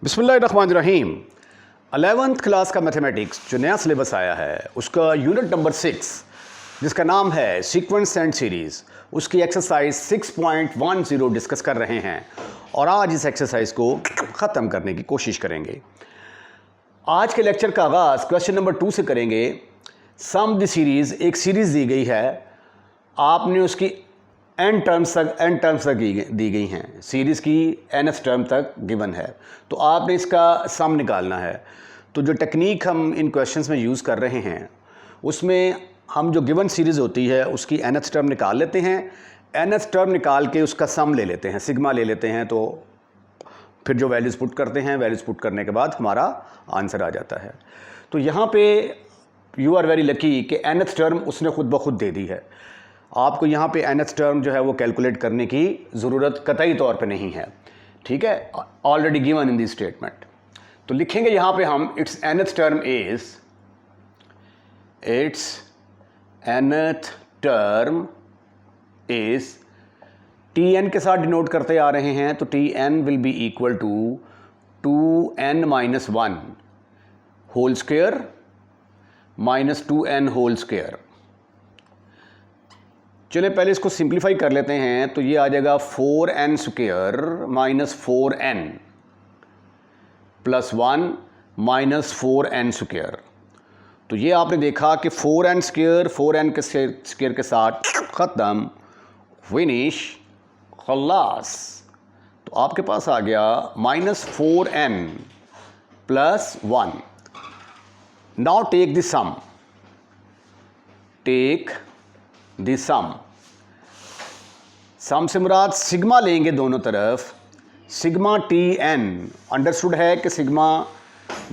बिस्मिल्लाहिर्रहमानिर्रहीम। 11th class का mathematics जो नया सिलेबस आया है उसका यूनिट नंबर 6 जिसका नाम है सीक्वेंस एंड सीरीज़, उसकी एक्सरसाइज 6.10 डिस्कस कर रहे हैं और आज इस एक्सरसाइज को ख़त्म करने की कोशिश करेंगे। आज के लेक्चर का आगाज़ क्वेश्चन नंबर 2 से करेंगे। सम द सीरीज़, एक सीरीज़ दी गई है, आपने उसकी एन टर्म्स तक दी गई हैं। सीरीज़ की nth टर्म तक गिवन है, तो आपने इसका सम निकालना है। तो जो टेक्निक हम इन क्वेश्चंस में यूज़ कर रहे हैं उसमें हम जो गिवन सीरीज़ होती है उसकी nth टर्म निकाल लेते हैं, nth टर्म निकाल के उसका सम ले लेते हैं, सिग्मा ले लेते हैं। तो फिर जो वैल्यूज़ पुट करते हैं, वैल्यूज़ पुट करने के बाद हमारा आंसर आ जाता है। तो यहाँ पे यू आर वेरी लकी कि nth टर्म उसने खुद ब खुद दे दी है। आपको यहाँ पे nth टर्म जो है वो कैलकुलेट करने की ज़रूरत कतई तौर पे नहीं है, ठीक है, already given in this statement. तो लिखेंगे यहाँ पे हम it's nth term is Tn के साथ डिनोट करते आ रहे हैं, तो Tn will be equal to 2n-1 whole square minus 2n whole square. चलिए पहले इसको सिंप्लीफाई कर लेते हैं, तो ये आ जाएगा 4n square minus 4n plus 1 minus 4n square. तो ये आपने देखा कि 4n स्क्वायर 4n के स्क्वायर के साथ ख़त्म, फिनिश, खल्लास। तो आपके पास आ गया minus 4n plus 1। Now take the sum, take the sum से मुराद सिग्मा लेंगे दोनों तरफ। सिग्मा Tn अंडरस्टूड है कि सिग्मा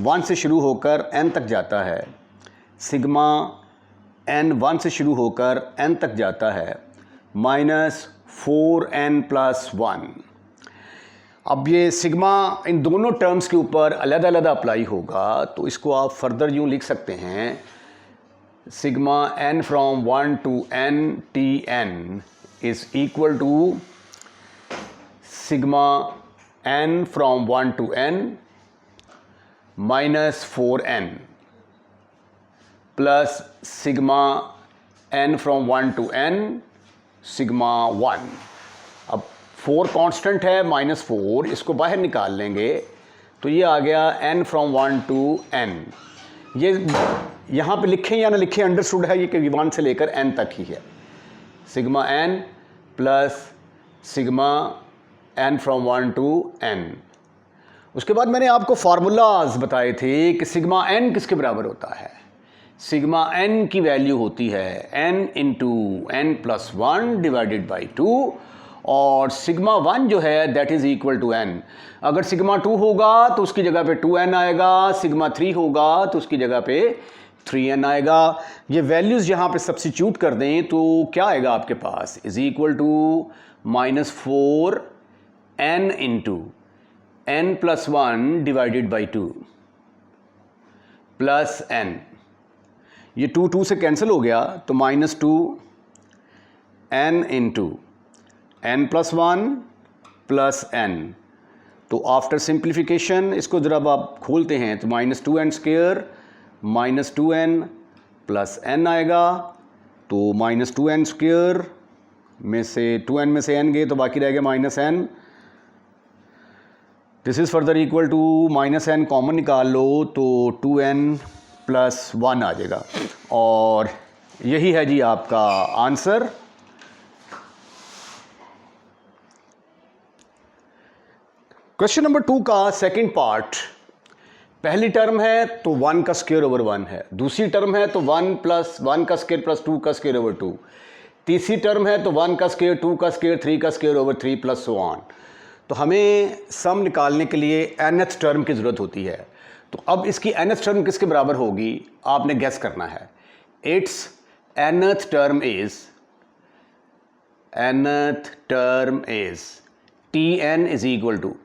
1 से शुरू होकर n तक जाता है, सिग्मा n 1 से शुरू होकर n तक जाता है, माइनस 4n प्लस 1। अब ये सिग्मा इन दोनों टर्म्स के ऊपर अलग-अलग अप्लाई होगा, तो इसको आप फर्दर यूँ लिख सकते हैं, sigma n from 1 to n Tn is equal to sigma n from 1 to n minus 4n plus sigma n from 1 to n sigma 1। अब 4 कांस्टेंट है, माइनस 4 इसको बाहर निकाल लेंगे, तो ये आ गया n from 1 to n। ये यहाँ पे लिखें या ना लिखें, अंडरस्टूड है ये कि 1 से लेकर n तक ही है। Sigma n plus sigma n from 1 to n। उसके बाद मैंने आपको फार्मूलाज बताए थे कि सिग्मा n किसके बराबर होता है। सिग्मा n की वैल्यू होती है n into n plus 1 divided by 2, और सिग्मा 1 जो है that is equal to n। अगर सिग्मा 2 होगा तो उसकी जगह पे 2n आएगा, सिग्मा 3 होगा तो उसकी जगह पे 3n आएगा। ये वैल्यूज़ यहाँ पे सब्स्टिट्यूट कर दें तो क्या आएगा आपके पास, is equal to minus 4n into n plus 1 divided by 2 plus n। ये 2 से कैंसिल हो गया, तो minus 2n into n plus 1 plus n। तो आफ्टर सिंप्लीफिकेशन इसको जब आप खोलते हैं तो minus 2n square minus 2n plus n आएगा, तो माइनस 2n स्क्वायर में से 2n में से n गए तो बाकी रह गया minus n। This is further equal to minus n common निकाल लो तो 2n प्लस 1 आ जाएगा, और यही है जी आपका आंसर। क्वेश्चन नंबर 2 का सेकंड पार्ट, पहली टर्म है तो 1 का स्क्वायर ओवर 1 है, दूसरी टर्म है तो 1 प्लस 1 का स्क्वायर प्लस 2 का स्क्वायर ओवर 2, तीसरी टर्म है तो 1 का स्क्वायर 2 का स्क्वायर 3 का square over 3 plus so on. तो हमें सम निकालने के लिए nth टर्म की ज़रूरत होती है। तो अब इसकी nth टर्म किसके बराबर होगी आपने गैस करना है। It's nth term is Tn is equal to,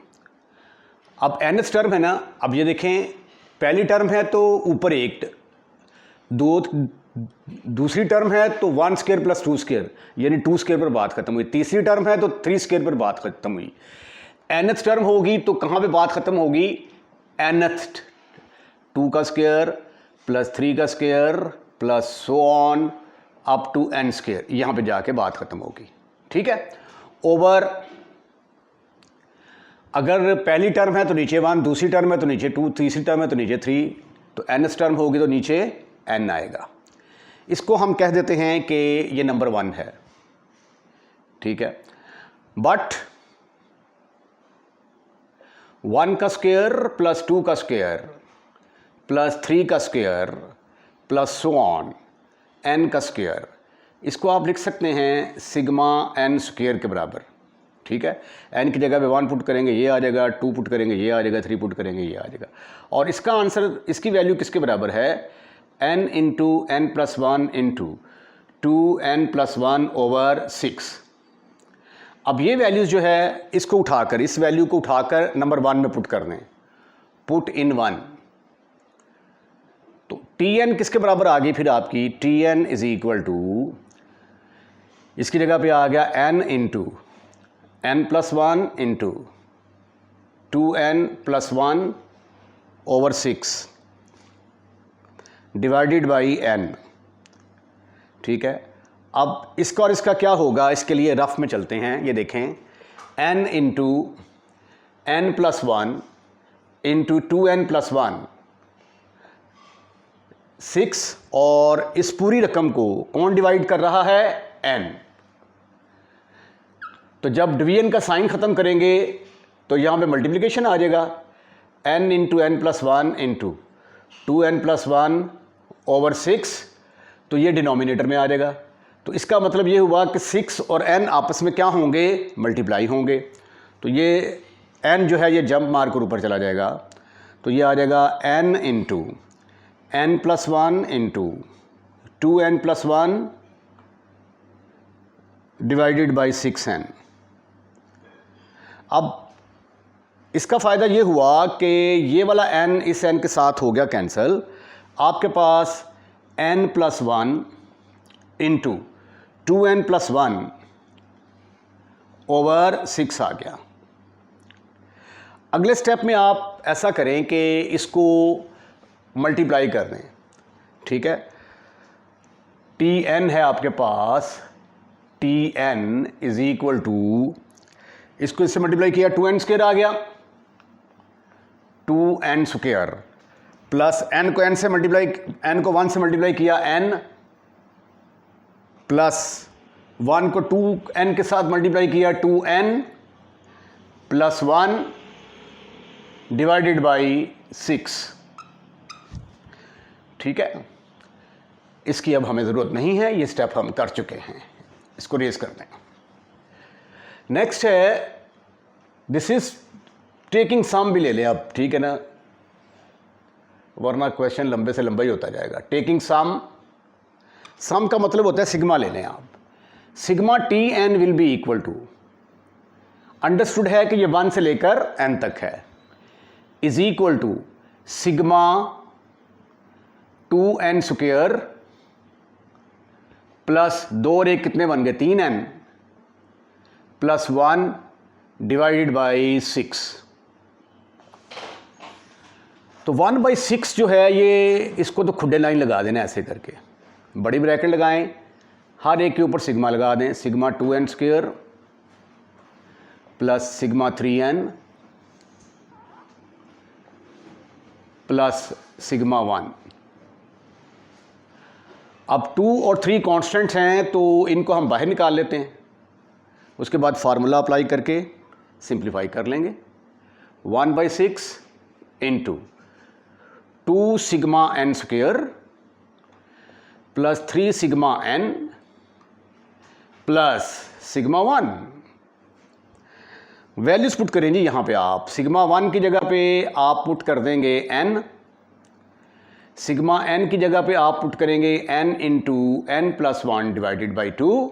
अब nth टर्म है ना, अब ये देखें पहली टर्म है तो ऊपर एक, दूसरी टर्म है तो 1 स्क्वायर प्लस 2 स्क्वायर यानी 2 स्क्वायर पर बात खत्म हुई, तीसरी टर्म है तो 3 स्क्वायर पर बात खत्म हुई। nth टर्म होगी तो कहाँ पे बात खत्म होगी, nth 2 का स्क्वायर प्लस 3 का square plus so on up to n square, यहाँ पे जाके बात खत्म होगी। ठीक है, ओवर अगर पहली टर्म है तो नीचे 1, दूसरी टर्म है तो नीचे 2, तीसरी टर्म है तो नीचे 3, तो nth टर्म होगी तो नीचे n आएगा। इसको हम कह देते हैं कि ये नंबर 1 है। ठीक है, बट 1 का स्क्वायर प्लस 2 का स्क्वायर प्लस 3 का square plus so on n का स्क्वायर, इसको आप लिख सकते हैं सिग्मा n स्क्वायर के बराबर। ठीक है, n की जगह पे 1 पुट करेंगे ये आ जाएगा, 2 पुट करेंगे ये आ जाएगा, 3 पुट करेंगे ये आ जाएगा। और इसका आंसर, इसकी वैल्यू किसके बराबर है? n into n plus 1 into 2n plus 1 over 6। अब ये वैल्यूज़ जो है इसको उठाकर, इस वैल्यू को उठाकर नंबर 1 में पुट कर दें, पुट इन 1। तो tn किसके बराबर आ गई फिर आपकी? tn इज इक्वल टू, इसकी जगह पे आ गया n into n plus 1 into 2n plus 1 over 6 divided by n। ठीक है, अब इसका और इसका क्या होगा, इसके लिए रफ में चलते हैं। ये देखें, n into n plus 1 into 2n plus 1 6, और इस पूरी रकम को कौन डिवाइड कर रहा है? n। तो जब डिवीजन का साइन ख़त्म करेंगे तो यहाँ पे मल्टीप्लिकेशन आ जाएगा, n into n plus 1 into 2n plus 1 over 6, तो ये डिनोमिनेटर में आ जाएगा। तो इसका मतलब ये हुआ कि 6 और n आपस में क्या होंगे? मल्टीप्लाई होंगे। तो ये n जो है ये जंप मार कर ऊपर चला जाएगा, तो ये आ जाएगा n into n plus 1 into 2n plus 1 divided by 6n। अब इसका फ़ायदा ये हुआ कि ये वाला n इस n के साथ हो गया कैंसिल, आपके पास n plus 1 into 2n plus 1 over 6 आ गया। अगले स्टेप में आप ऐसा करें कि इसको मल्टीप्लाई कर दें। ठीक है, tn है आपके पास, tn इज इक्वल टू, इसको इससे मल्टीप्लाई किया 2n स्क्वायर आ गया, 2n स्क्वायर प्लस n को n से मल्टीप्लाई, n को 1 से मल्टीप्लाई किया n, प्लस 1 को 2n के साथ मल्टीप्लाई किया 2n प्लस 1 डिवाइडेड बाई 6। ठीक है, इसकी अब हमें ज़रूरत नहीं है, ये स्टेप हम कर चुके हैं, इसको रेज कर दें। नेक्स्ट है, दिस इज टेकिंग सम भी ले लें अब। ठीक है ना, वरना क्वेश्चन लंबे से लंबा ही होता जाएगा। टेकिंग सम, सम का मतलब होता है सिग्मा ले लें आप। Sigma tn will be equal to, understood है कि ये 1 से लेकर n तक है, is equal to sigma 2n square plus 2 और 1 कितने बन गए? 3n plus 1 divided by 6। तो 1/6 जो है ये, इसको तो खुडे लाइन लगा देना ऐसे करके, बड़ी ब्रैकेट लगाएं, हर एक के ऊपर सिग्मा लगा दें, sigma 2n square plus sigma 3n plus sigma 1। अब 2 और 3 कांस्टेंट्स हैं तो इनको हम बाहर निकाल लेते हैं, उसके बाद फार्मूला अप्लाई करके सिंप्लीफाई कर लेंगे। 1/6 into 2 sigma n square plus 3 sigma n plus sigma 1। Values put करेंगे यहाँ पे आप, सिग्मा 1 की जगह पे आप पुट कर देंगे n, सिग्मा n की जगह पे आप पुट करेंगे n into n plus 1 divided by 2,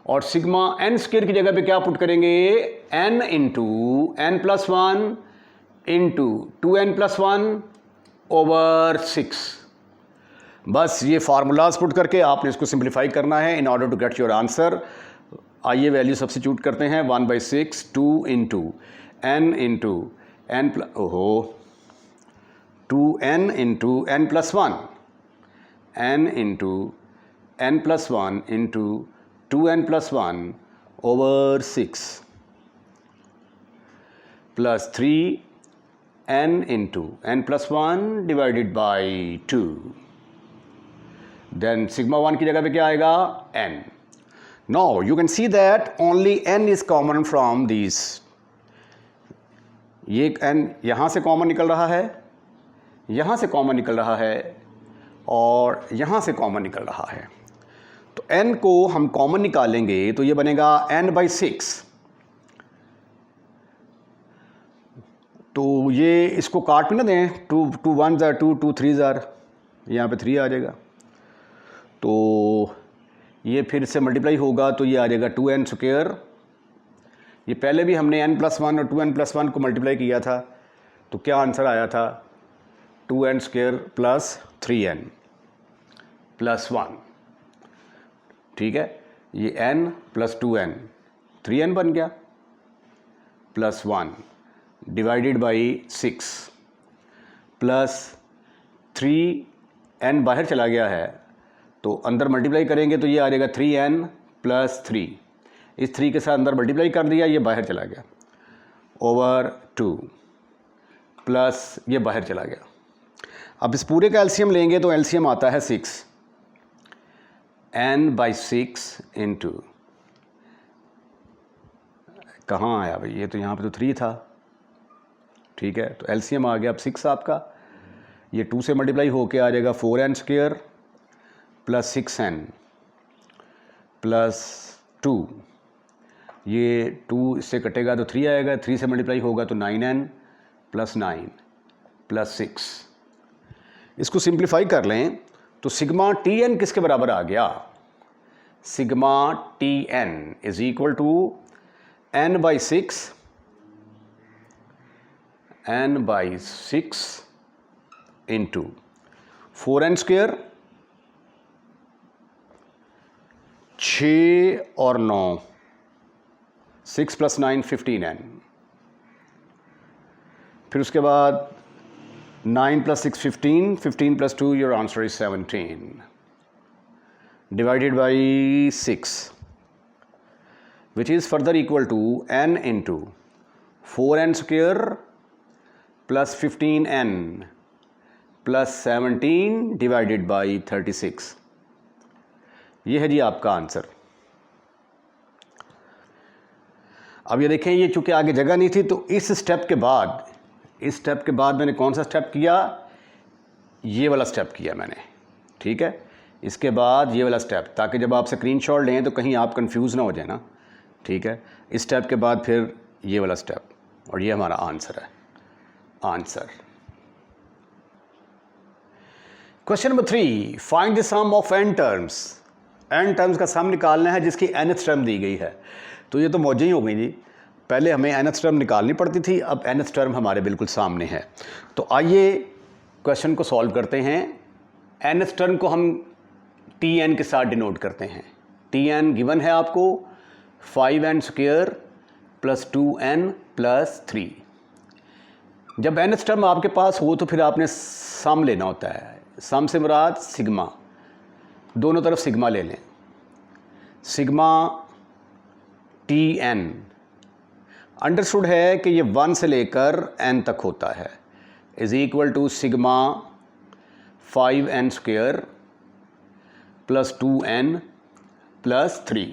और सिग्मा n स्क्वायर की जगह पे क्या पुट करेंगे? n into n plus 1 into 2n plus 1 over 6। बस ये फार्मूलाज पुट करके आपने इसको सिंप्लीफाई करना है in order to get your answer. आइए वैल्यू सब्स्टिट्यूट करते हैं। 1/6 2 इंटू n प्लस, ओहो 2n into n plus one, n into n plus one into 2n plus one over 6 plus 3n into n plus one divided by 2. Then sigma 1 की जगह पे क्या आएगा? n. Now you can see that only n is common from these. ये n यहाँ से common निकल रहा है, यहाँ से कॉमन निकल रहा है और यहाँ से कॉमन निकल रहा है. तो n को हम कॉमन निकालेंगे तो ये बनेगा n/6. तो ये इसको काट भी ना दें, 2 1s are 2, 2 3s are, यहाँ पे 3 आ जाएगा. तो ये फिर से मल्टीप्लाई होगा तो ये आ जाएगा 2n स्क्वायर. ये पहले भी हमने n प्लस वन और 2n प्लस वन को मल्टीप्लाई किया था, तो क्या आंसर आया था? 2n square plus 3n plus 1. ठीक है, ये n प्लस 2n 3n बन गया plus 1 divided by 6 plus 3n बाहर चला गया है तो अंदर मल्टीप्लाई करेंगे तो ये आ जाएगा 3n प्लस 3. इस 3 के साथ अंदर मल्टीप्लाई कर दिया, ये बाहर चला गया ओवर 2 प्लस ये बाहर चला गया. अब इस पूरे का एलसीएम लेंगे तो एलसीएम आता है 6. n/6 इंटू, कहाँ आया भाई? ये तो यहाँ पे तो 3 था. ठीक है, तो एलसीएम आ गया अब 6 आपका. ये 2 से मल्टीप्लाई होके आ जाएगा 4n square plus 6n plus 2. ये 2 इससे कटेगा तो 3 आएगा, 3 से मल्टीप्लाई होगा तो 9n प्लस 9 प्लस 6. इसको सिंप्लीफाई कर लें तो सिग्मा Tn किसके बराबर आ गया? Sigma Tn is equal to n/6 into 4n square, 6 और 9, 6 प्लस 9 15n. फिर उसके बाद 9 plus 6 15, 15 plus 2, your answer is 17 divided by 6 which is further equal to n into 4n square plus 15n plus 17 divided by 36. ये है जी आपका answer. अब ये देखें, ये चूँकि आगे जगह नहीं थी तो इस स्टेप के बाद मैंने कौन सा स्टेप किया? ये वाला स्टेप किया मैंने. ठीक है, इसके बाद ये वाला स्टेप, ताकि जब आप स्क्रीनशॉट लें तो कहीं आप कंफ्यूज ना हो जाए ना. ठीक है, इस स्टेप के बाद फिर ये वाला स्टेप, और ये हमारा आंसर है. Answer question number 3, find the sum of n terms. n terms का सम निकालना है जिसकी nth टर्म दी गई है. तो ये तो मौजें ही हो गई जी. पहले हमें nth टर्म निकालनी पड़ती थी, अब nth टर्म हमारे बिल्कुल सामने है. तो आइए क्वेश्चन को सॉल्व करते हैं. nth टर्म को हम Tn के साथ डिनोट करते हैं. Tn गिवन है आपको 5n square plus 2n plus 3. जब nth टर्म आपके पास हो तो फिर आपने सम लेना होता है. सम से मुराद सिग्मा, दोनों तरफ सिग्मा ले लें. सिग्मा Tn अंडरस्टूड है कि ये 1 से लेकर n तक होता है, is equal to sigma 5n square plus 2n plus 3.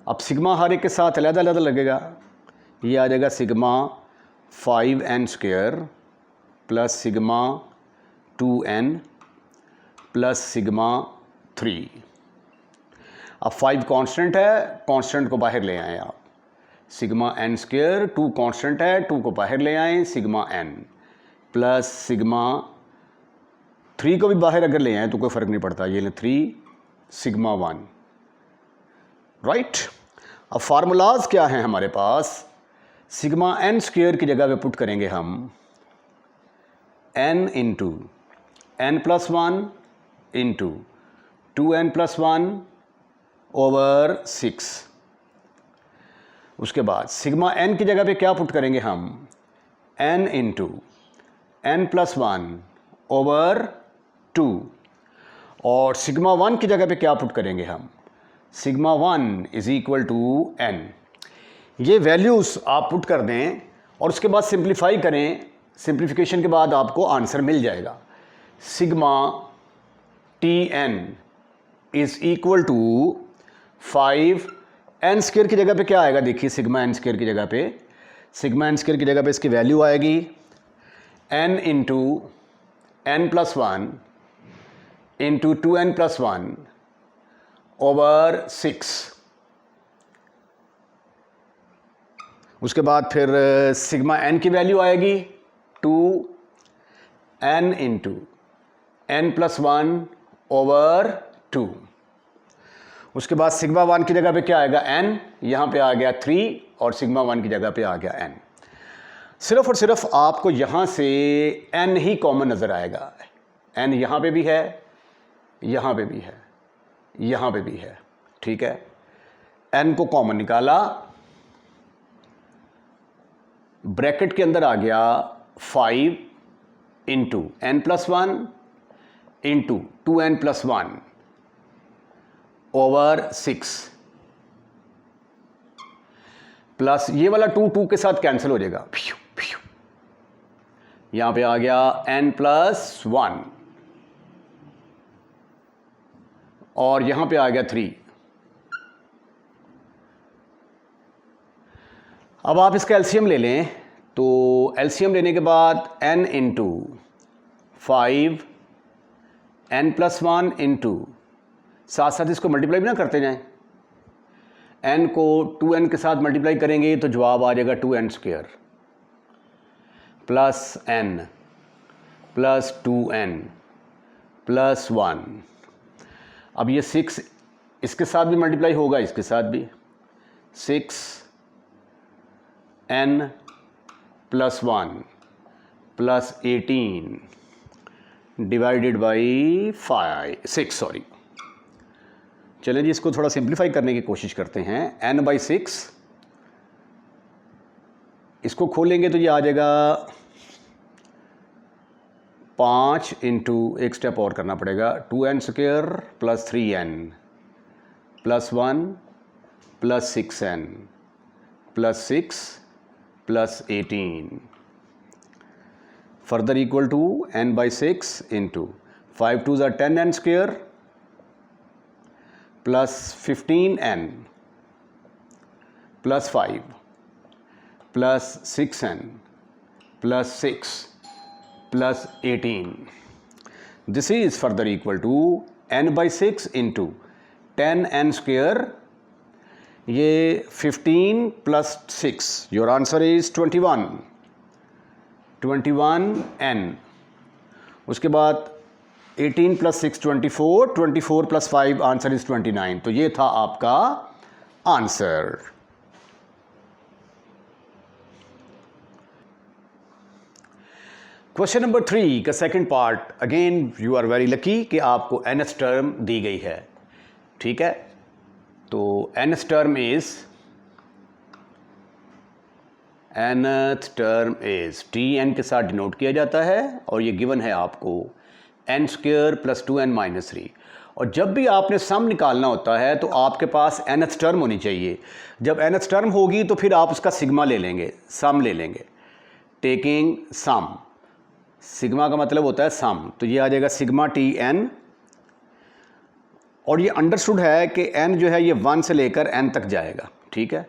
अब सिग्मा हर एक के साथ अलग अलग लगेगा. ये आ जाएगा sigma 5n square plus sigma 2n plus sigma 3. अब 5 कांस्टेंट है, कांस्टेंट को बाहर ले आएँ आप. सिग्मा n स्क्वायर, 2 कांस्टेंट है, 2 को बाहर ले आएँ, सिग्मा n प्लस सिग्मा 3 को भी बाहर अगर ले आएँ तो कोई फ़र्क नहीं पड़ता. ये ले 3 सिग्मा 1. राइट. अब फार्मूलाज क्या हैं हमारे पास? सिग्मा n स्क्वायर की जगह पे पुट करेंगे हम n into n plus 1 into 2n plus 1 over 6. उसके बाद सिग्मा n की जगह पे क्या पुट करेंगे हम? n इंटू n+1 ओवर 2 और सिग्मा 1 की जगह पे क्या पुट करेंगे हम, sigma 1 is equal to n। ये वैल्यूज़ आप पुट कर दें और उसके बाद सिंप्लीफाई करें, सिंप्लीफिकेशन के बाद आपको आंसर मिल जाएगा। Sigma Tn is equal to 5 n square की जगह पे क्या आएगा, देखिए सिग्मा n स्क्वायर की जगह पे, सिग्मा n स्क्वायर की जगह पे इसकी वैल्यू आएगी n into n+1 into 2n+1 over 6। उसके बाद फिर सिग्मा n की वैल्यू आएगी 2n इंटू n+1 ओवर 2। उसके बाद सिग्मा 1 की जगह पे क्या आएगा n, यहाँ पे आ गया 3 और सिग्मा 1 की जगह पे आ गया n। सिर्फ और सिर्फ आपको यहाँ से n ही कॉमन नज़र आएगा। n यहाँ पे भी है, यहाँ पे भी है, यहाँ पे भी है, ठीक है। n को कॉमन निकाला, ब्रैकेट के अंदर आ गया 5 into n+1 into 2n+1 over 6 plus ये वाला 2 के साथ कैंसिल हो जाएगा, यहां पे आ गया n+1 और यहां पे आ गया 3। अब आप इसका एलसीएम ले लें, तो एलसीएम लेने के बाद n इंटू 5 n+1 इंटू, साथ साथ इसको मल्टीप्लाई भी ना करते जाएं, n को 2n के साथ मल्टीप्लाई करेंगे तो जवाब आ जाएगा 2n square plus n plus 2n plus 1। अब ये 6 इसके साथ भी मल्टीप्लाई होगा, इसके साथ भी 6n plus 1 plus 18 divided by 6 sorry. चलिए जी, इसको थोड़ा सिंप्लीफाई करने की कोशिश करते हैं। n/6 इसको खोलेंगे तो ये आ जाएगा 5 इंटू, एक स्टेप और करना पड़ेगा, 2n square plus 3n plus 1 plus 6n plus 6 plus 18 further equal to n/6 into 5 2s are 10n square plus 15n plus 5 plus 6n plus 6 plus 18। This is further equal to n/6 into 10n square, ये 15 plus 6, your answer is 21n। उसके बाद 18 plus 6 24, 24 plus 5 answer is 29। तो ये था आपका answer. Question number 3 का second part, again you are very lucky कि आपको nth टर्म दी गई है, ठीक है। तो nth टर्म इज Tn के साथ डिनोट किया जाता है और ये गिवन है आपको n square plus 2n minus 3। और जब भी आपने सम निकालना होता है तो आपके पास nth टर्म होनी चाहिए। जब nth टर्म होगी तो फिर आप उसका सिग्मा ले लेंगे, सम ले लेंगे, टेकिंग सम। सिग्मा का मतलब होता है सम, तो ये आ जाएगा सिग्मा Tn। और ये अंडरस्टूड है कि n जो है ये 1 से लेकर n तक जाएगा, ठीक है।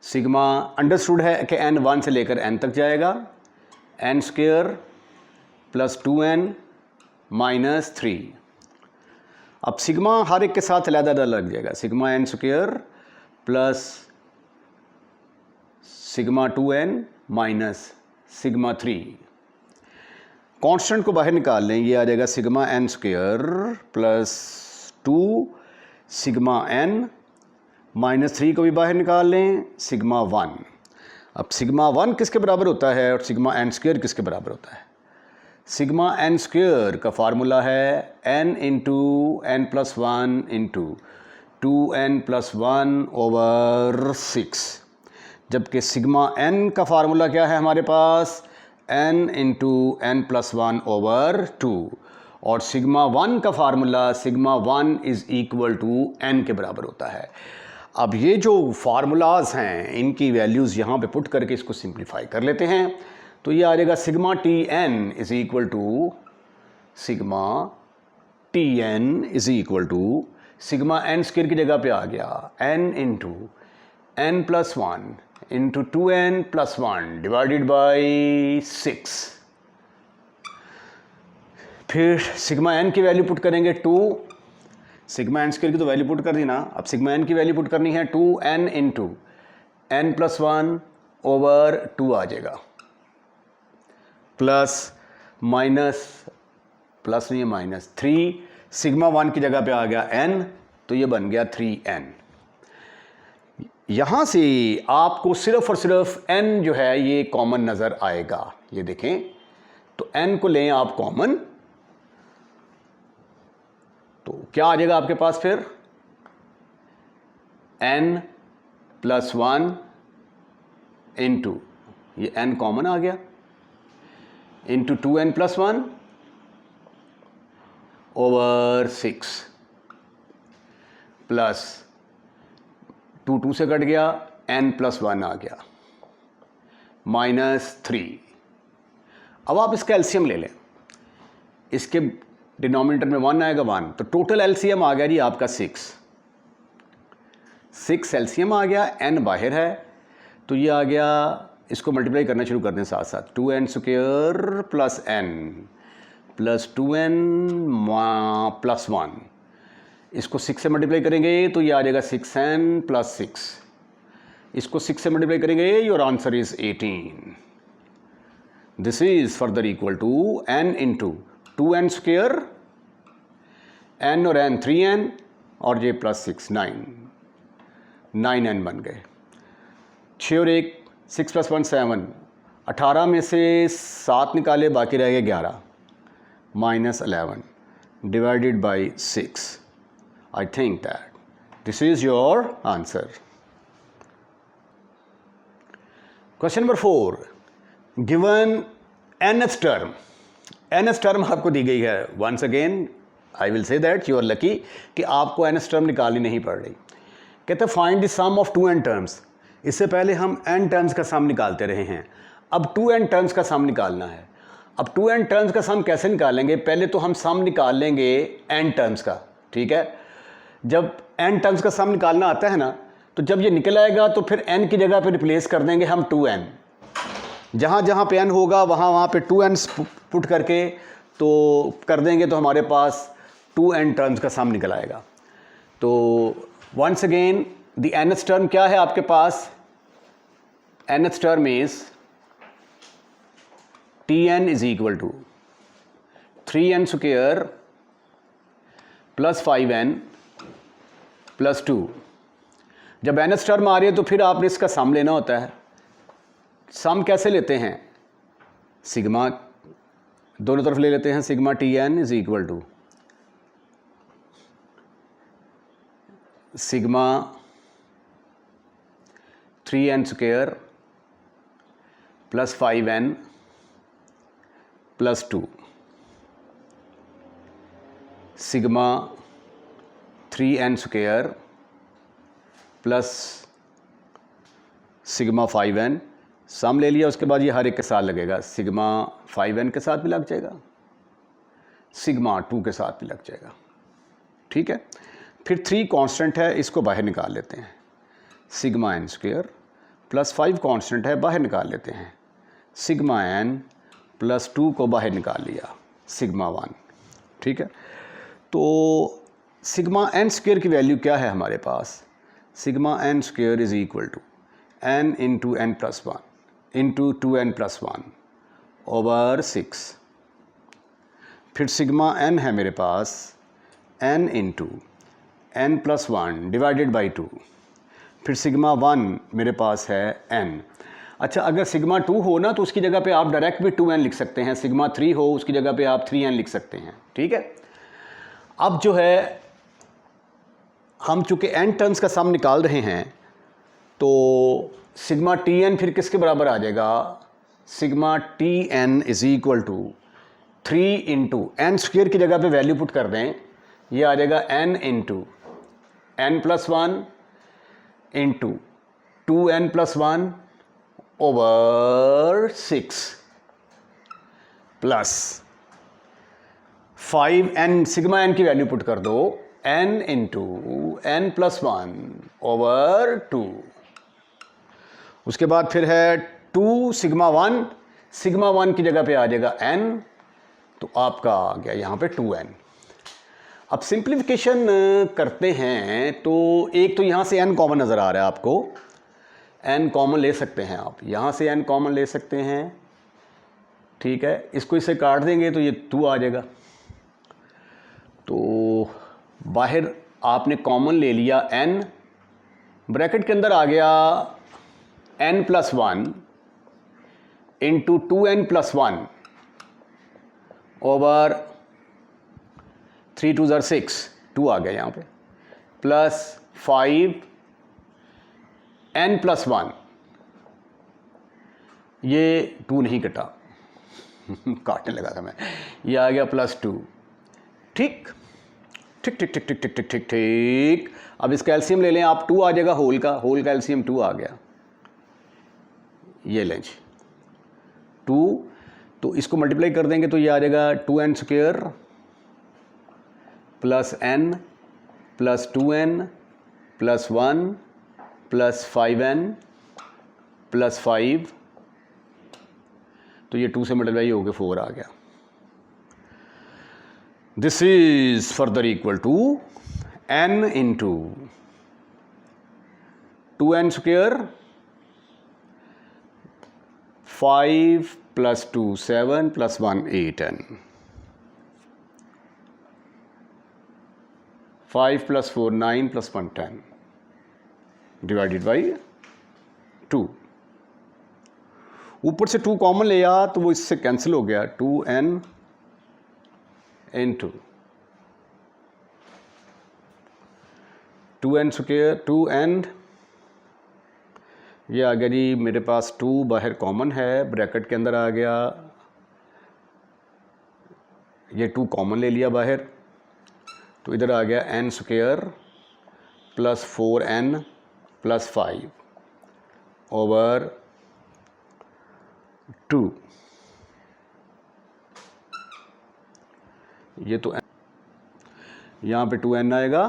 सिग्मा अंडरस्टूड है कि n 1 से लेकर n तक जाएगा, n square plus 2n minus 3। अब सिग्मा हर एक के साथ अलग लग जाएगा, sigma n square plus sigma 2n minus sigma 3। Constant को बाहर निकाल लें, ये आ जाएगा sigma n square plus 2 sigma n minus 3 को भी बाहर निकाल लें, सिग्मा 1। अब सिग्मा 1 किसके बराबर होता है और सिग्मा n स्क्वायर किसके बराबर होता है? सिग्मा n स्क्वायर का फार्मूला है n into n plus 1 into 2n plus 1 over 6, जबकि सिग्मा n का फार्मूला क्या है हमारे पास? n into n plus one over two, और सिग्मा वन का formula sigma one is equal to n के बराबर होता है। अब ये जो फार्मूलाज हैं इनकी वैल्यूज़ यहाँ पे पुट करके इसको सिंप्लीफाई कर लेते हैं। तो ये आ जाएगा sigma T n is equal to sigma T n is equal to sigma n square की जगह पे आ गया n into n plus one into two n plus one divided by 6। फिर सिग्मा एन की वैल्यू पुट करेंगे 2, sigma n square की तो वैल्यू पुट कर दी ना, अब सिग्मा एन की वैल्यू पुट करनी है 2n into n plus one over 2 आ जाएगा, प्लस माइनस प्लस नहीं है माइनस 3, सिग्मा वन की जगह पे आ गया n, तो ये बन गया 3n। यहाँ से आपको सिर्फ और सिर्फ n जो है ये कॉमन नज़र आएगा। ये देखें, तो n को लें आप कॉमन, तो क्या आ जाएगा आपके पास फिर n प्लस वन इंटू ये n कॉमन आ गया into 2n plus one over 6 plus 2 से कट गया, n प्लस वन आ गया माइनस 3। अब आप इसका एलसीएम ले लें, इसके डिनोमिनेटर में 1 आएगा 1, तो टोटल एलसीएम आ गया जी आपका 6 एलसीएम आ गया, n बाहर है, तो ये आ गया, इसको मल्टीप्लाई करना शुरू कर दें साथ साथ, 2n square plus n plus 2n plus 1, इसको 6 से मल्टीप्लाई करेंगे तो ये आ जाएगा 6n प्लस 6, इसको 6 से मल्टीप्लाई करेंगे, your answer is 18। This is further equal to n into 2n square, n और n 3n और ये प्लस 6 9n बन गए। 6 और 1 6 प्लस 1 7, 18 में से 7 निकाले, बाकी रह गए 11 minus 11 divided by 6। I think that this is your answer. Question number 4, given nth term, nth term आपको दी गई है। Once again I will say that you are lucky कि आपको nth टर्म निकालनी नहीं पड़ रही। कहते हैं find the sum of 2n terms. इससे पहले हम n टर्म्स का सम निकालते रहे हैं, अब 2n टर्म्स का सम निकालना है। अब 2n टर्म्स का सम कैसे निकालेंगे? पहले तो हम सम निकाल लेंगे n टर्म्स का, ठीक है। जब n टर्म्स का सम निकालना आता है ना, तो जब ये निकल आएगा तो फिर n की जगह पे रिप्लेस कर देंगे हम 2n, जहाँ जहाँ पे n होगा वहाँ वहाँ पे 2n पुट करके तो कर देंगे, तो हमारे पास 2n टर्म्स का सम निकल आएगा। तो once again the nth term क्या है आपके पास? nth term is Tn is equal to 3n square plus 5n plus 2। जब nth टर्म आ रही है तो फिर आपने इसका सम लेना होता है। सम कैसे लेते हैं? सिग्मा दोनों तरफ ले लेते हैं, sigma Tn is equal to sigma 3n square plus 5n plus 2 sigma 3n square plus sigma 5n। Sum ले लिया, उसके बाद ये हर एक के साथ लगेगा, सिग्मा 5n के साथ भी लग जाएगा, सिग्मा 2 के साथ भी लग जाएगा, ठीक है। फिर 3 कांस्टेंट है, इसको बाहर निकाल लेते हैं, sigma n square plus 5 constant है, बाहर निकाल लेते हैं, सिग्मा n प्लस 2 को बाहर निकाल लिया, सिग्मा 1, ठीक है। तो सिग्मा n स्क्वायर की वैल्यू क्या है हमारे पास? Sigma n square is equal to n into n plus 1 into 2n plus 1 over 6। फिर सिग्मा n है मेरे पास n into n plus 1 divided by 2। फिर सिग्मा 1 मेरे पास है n। अच्छा, अगर सिग्मा 2 हो ना तो उसकी जगह पे आप डायरेक्ट भी 2n लिख सकते हैं, सिग्मा 3 हो उसकी जगह पे आप 3n लिख सकते हैं, ठीक है। अब जो है हम चूँकि n टर्म्स का सम निकाल रहे हैं, तो सिग्मा Tn फिर किसके बराबर आ जाएगा? Sigma T n is equal to 3 into n square की जगह पे वैल्यू पुट कर दें, ये आ जाएगा n into n plus 1 into 2n plus 1 over 6 plus 5n, sigma n की वैल्यू पुट कर दो, n into n plus 1 over 2। उसके बाद फिर है 2 सिग्मा 1, सिग्मा 1 की जगह पे आ जाएगा n, तो आपका आ गया यहाँ पे 2n। अब सिंप्लीफिकेशन करते हैं तो एक तो यहाँ से n कॉमन नज़र आ रहा है आपको, n कॉमन ले सकते हैं आप, यहाँ से n कॉमन ले सकते हैं, ठीक है। इसको इससे काट देंगे तो ये 2 आ जाएगा, तो बाहर आपने कॉमन ले लिया n, ब्रैकेट के अंदर आ गया n plus 1 into 2n plus 1 over 3 2 ज़र 6, 2 आ गया यहाँ पे, प्लस 5 n प्लस 1, ये 2 नहीं कटा काटने लगा था मैं, ये आ गया प्लस 2। ठीक ठीक ठीक ठीक ठीक ठीक ठीक ठीक ठीक। अब इसका एलसीएम ले लें आप, 2 आ जाएगा होल का, होल का एलसीएम 2 आ गया, ये लें जी 2, तो इसको मल्टीप्लाई कर देंगे तो ये आ जाएगा 2n square plus n plus 2n plus 1 plus 5n plus 5, तो ये 2 से मल्टीप्लाई हो गया 4 आ गया। This is further equal to n into 2n square 5 plus 2 7 plus 1 8n, 5 plus 4 9 plus 1 10 divided by 2। ऊपर से 2 कॉमन ले आ तो वो इससे कैंसिल हो गया, 2n into 2n square 2n, ये आ गया जी मेरे पास 2 बाहर कॉमन है, ब्रैकेट के अंदर आ गया, ये 2 कॉमन ले लिया बाहर, तो इधर आ गया n square plus 4n plus 5 over 2, ये तो यहाँ पे 2n आएगा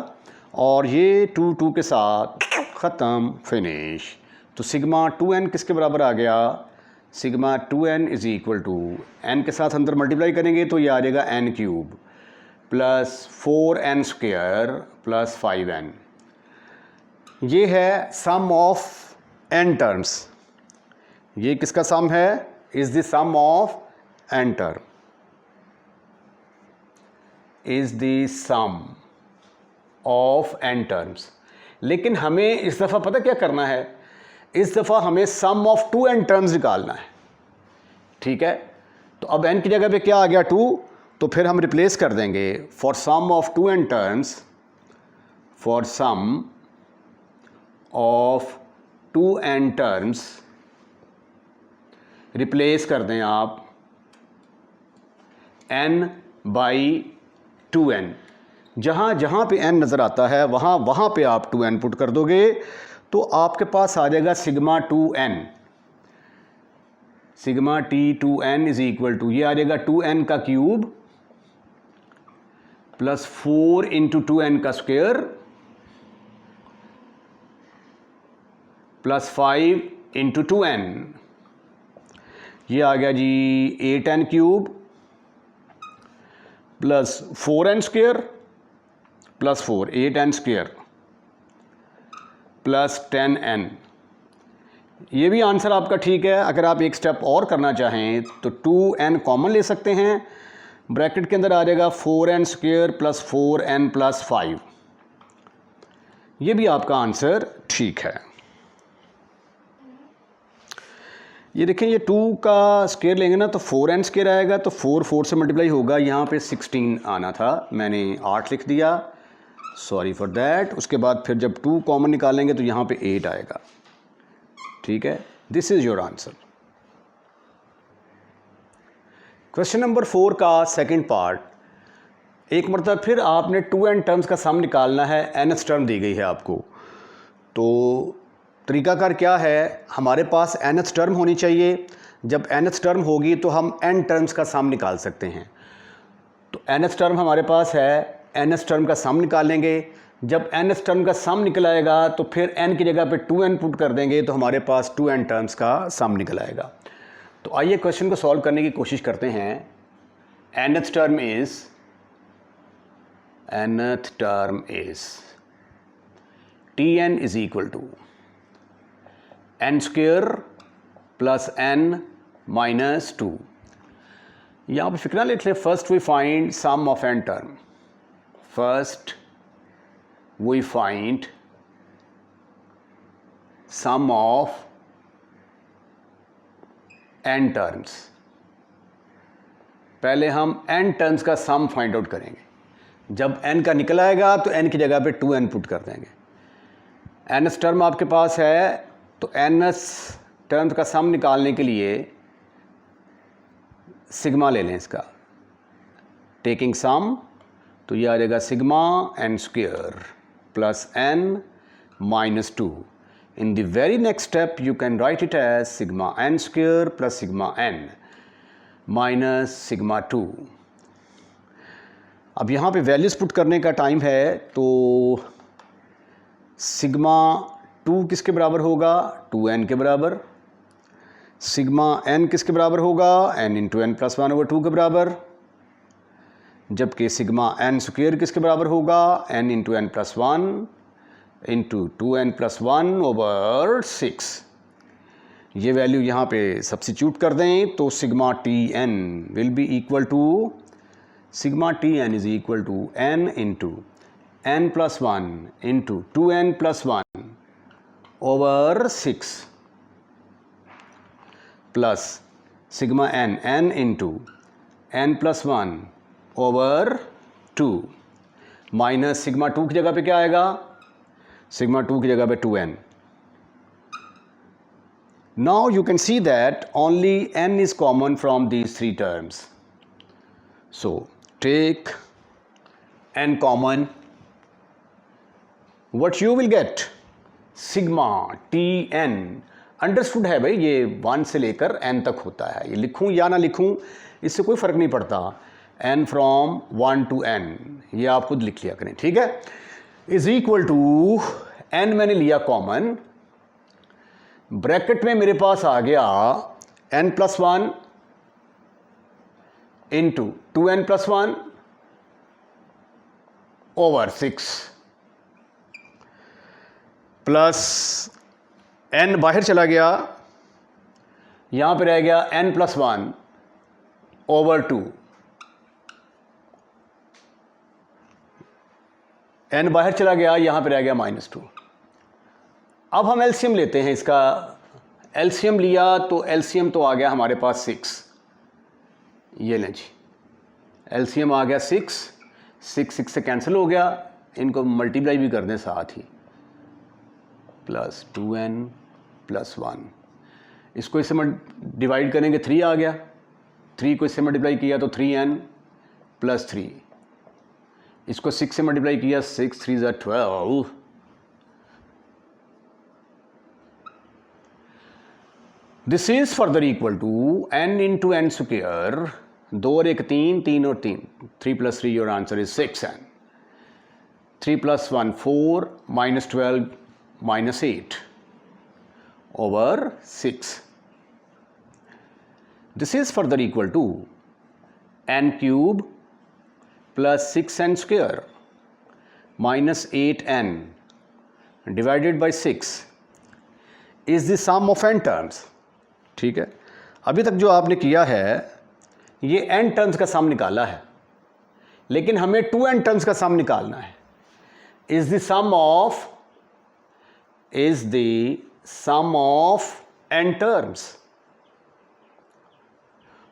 और ये 2 2 के साथ ख़त्म, फिनिश। तो सिग्मा 2n किसके बराबर आ गया, sigma 2n is equal to n के साथ अंदर मल्टीप्लाई करेंगे तो ये आ जाएगा n cube plus 4n square plus 5n। ये है सम ऑफ n टर्म्स, ये किसका सम है, is the sum of n term, is the sum of n terms. लेकिन हमें इस दफ़ा पता क्या करना है, इस दफ़ा हमें सम ऑफ 2n टर्म्स निकालना है, ठीक है। तो अब n की जगह पे क्या आ गया 2, तो फिर हम रिप्लेस कर देंगे for sum of 2n terms, for sum of 2n terms replace कर दें आप n बाई 2n, जहाँ जहाँ पे n नज़र आता है वहाँ वहाँ पे आप 2n पुट कर दोगे तो आपके पास आ जाएगा sigma 2n, sigma t2n is equal to, ये आ जाएगा 2n का क्यूब प्लस 4 इंटू 2n का स्क्वेयर प्लस 5 इंटू 2n, ये आ गया जी 8n cube plus 4n square plus 4 8n square plus 10n। ये भी आंसर आपका ठीक है। अगर आप एक स्टेप और करना चाहें तो 2n कॉमन ले सकते हैं, ब्रैकेट के अंदर आ जाएगा 4n square plus 4n plus 5, ये भी आपका आंसर ठीक है। ये देखें, ये 2 का स्क्वायर लेंगे ना तो 4n स्क्वायर आएगा, तो 4 4 से मल्टीप्लाई होगा, यहाँ पे 16 आना था, मैंने 8 लिख दिया, सॉरी फॉर दैट। उसके बाद फिर जब 2 कॉमन निकालेंगे तो यहाँ पे 8 आएगा, ठीक है। This is your answer. Question number 4 का सेकंड पार्ट, एक मरतबा फिर आपने 2n टर्म्स का सम निकालना है। nth टर्म दी गई है आपको। तो तरीकाकार क्या है, हमारे पास nth टर्म होनी चाहिए। जब nth टर्म होगी तो हम n टर्म्स का सम निकाल सकते हैं। तो nth टर्म हमारे पास है, nth टर्म का सम निकालेंगे। जब nth टर्म का सम निकल आएगा तो फिर n की जगह पे 2n पुट कर देंगे तो हमारे पास 2n टर्म्स का सम निकल आएगा। तो आइए क्वेश्चन को सॉल्व करने की कोशिश करते हैं। nth term is Tn is equal to n square plus n minus 2। यहाँ पर फिक्रा लिख ले, first we find sum of n term. First we find sum of n terms. पहले हम n टर्म्स का सम फाइंड आउट करेंगे। जब n का निकल आएगा तो n की जगह पे 2n पुट कर देंगे। nth टर्म आपके पास है, तो nth टर्म का सम निकालने के लिए सिग्मा ले लें इसका। टेकिंग सम, तो ये आ जाएगा sigma n square plus n minus 2। In the very next step you can write it as sigma n square plus sigma n minus sigma 2। अब यहाँ पे वैल्यूज़ पुट करने का टाइम है। तो सिग्मा 2 किसके बराबर होगा, 2n के बराबर। सिग्मा n किसके बराबर होगा, n into n plus 1 over 2 के बराबर। जबकि सिग्मा n स्क्वायर किसके बराबर होगा, n into n plus 1 into 2n plus 1 over 6। ये वैल्यू यहाँ पे सब्स्टिट्यूट कर दें तो sigma Tn will be equal to, sigma Tn is equal to n into n plus 1 into 2n plus 1 over 6 plus sigma n into n plus 1 over 2 minus sigma 2 की जगह पे क्या आएगा, सिग्मा 2 की जगह पे 2n। Now you can see that only n is common from these three terms. So take n common, what you will get sigma Tn। Understood है भाई, ये 1 से लेकर n तक होता है। ये लिखूं या ना लिखूं इससे कोई फ़र्क नहीं पड़ता। n फ्रॉम 1 to n ये आप खुद लिख लिया करें, ठीक है। इज इक्वल टू n मैंने लिया कॉमन, ब्रैकेट में मेरे पास आ गया n plus 1 into 2n plus 1 over 6 plus n बाहर चला गया, यहाँ पे रह गया n प्लस 1 ओवर 2। n बाहर चला गया, यहाँ पे रह गया माइनस 2। अब हम एलसीएम लेते हैं इसका। एलसीएम लिया तो एलसीएम तो आ गया हमारे पास 6। ये लें जी, एलसीएम आ गया 6 से कैंसिल हो गया। इनको मल्टीप्लाई भी कर दें साथ ही, प्लस 2n प्लस 1। इसको इससे डिवाइड करेंगे 3 आ गया, 3 को इससे मल्टीप्लाई किया तो 3n प्लस 3। इसको 6 से मल्टीप्लाई किया, 6 3 ज़ा 12। This is further equal to n into n square. 2 और 1 3, 3 और 3, 3 plus 3, your answer is 6n। 3 plus 1 4 minus 12 minus 8 over 6। This is further equal to n cube plus 6n square minus 8n divided by 6 is the sum of n terms. ठीक है, अभी तक जो आपने किया है ये n टर्म्स का सम निकाला है, लेकिन हमें 2n टर्म्स का सम निकालना है। Is the sum of n terms।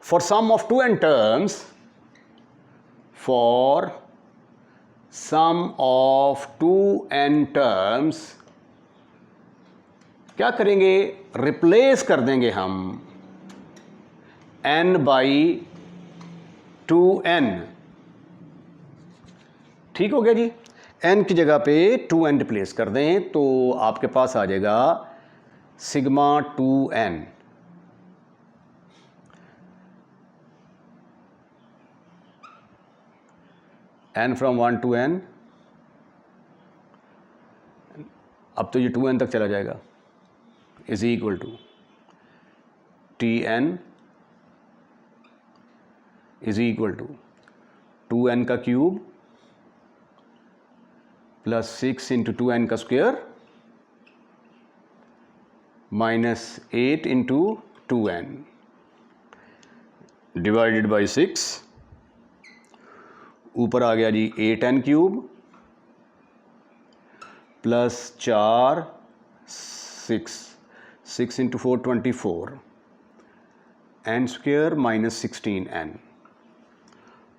For sum of 2n terms, for sum of 2n terms क्या करेंगे, रिप्लेस कर देंगे हम n बाई 2n, ठीक हो गया जी। n की जगह पे 2n रिप्लेस कर दें तो आपके पास आ जाएगा sigma 2n, n from 1 to n, अब तो ये 2n तक चला जाएगा, is equal to Tn is equal to 2n का क्यूब प्लस 6 इंटू 2n का square minus 8 into 2n divided by 6, ऊपर आ गया जी 8n cube plus 4 6 into 4 24 n square minus 16n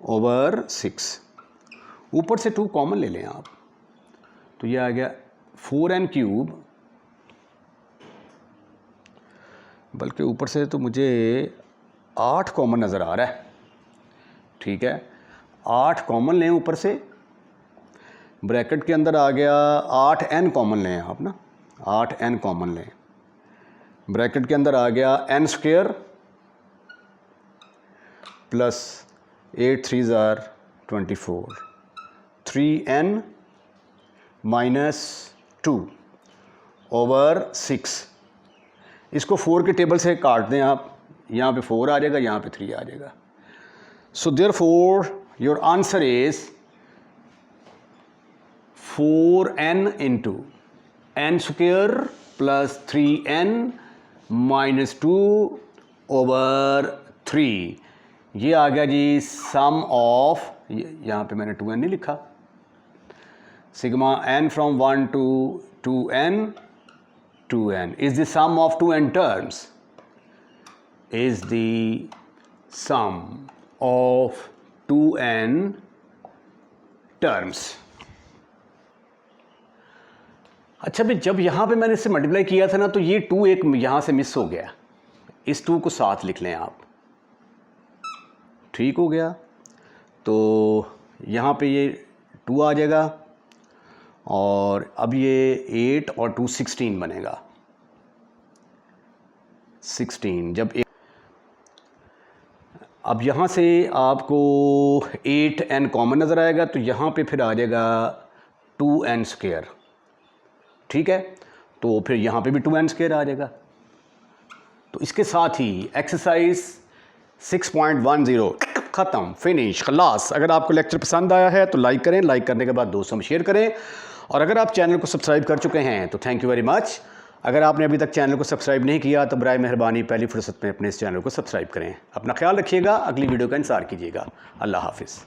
over 6। ऊपर से 2 कॉमन ले लें आप, तो ये आ गया 4n क्यूब, बल्कि ऊपर से तो मुझे 8 कॉमन नज़र आ रहा है, ठीक है 8 कॉमन लें ऊपर से, ब्रैकेट के अंदर आ गया 8n कॉमन लें आप ना, 8n कॉमन लें, ब्रैकेट के अंदर आ गया n square plus 8 3 24 3n minus 2 over 6। इसको 4 के टेबल से काट दें आप, यहाँ पे 4 आ जाएगा, यहाँ पे 3 आ जाएगा। So therefore your answer is 4n into n square plus 3n minus 2 over 3। ये आ गया जी सम ऑफ, यहाँ पे मैंने 2n नहीं लिखा, sigma n from 1 to 2n is the sum of 2n terms, is the sum of 2n terms। अच्छा भाई, जब यहाँ पे मैंने इसे मल्टीप्लाई किया था ना, तो ये 2 एक यहाँ से मिस हो गया, इस 2 को साथ लिख लें आप, ठीक हो गया। तो यहाँ पे ये 2 आ जाएगा और अब ये 8 और 2 16 बनेगा, 16। जब अब यहाँ से आपको 8n कॉमन नज़र आएगा, तो यहाँ पे फिर आ जाएगा 2n स्क्वायर, ठीक है, तो फिर यहाँ पे भी 2n स्क्वायर आ जाएगा। तो इसके साथ ही एक्सरसाइज 6.10 ख़त्म, फिनिश, खलास। अगर आपको लेक्चर पसंद आया है तो लाइक करें, लाइक करने के बाद दोस्तों में शेयर करें, और अगर आप चैनल को सब्सक्राइब कर चुके हैं तो थैंक यू वेरी मच। अगर आपने अभी तक चैनल को सब्सक्राइब नहीं किया तो बराए मेहरबानी पहली फुर्सत में अपने इस चैनल को सब्सक्राइब करें। अपना ख्याल रखिएगा, अगली वीडियो का इंतज़ार कीजिएगा। अल्लाह हाफिज़।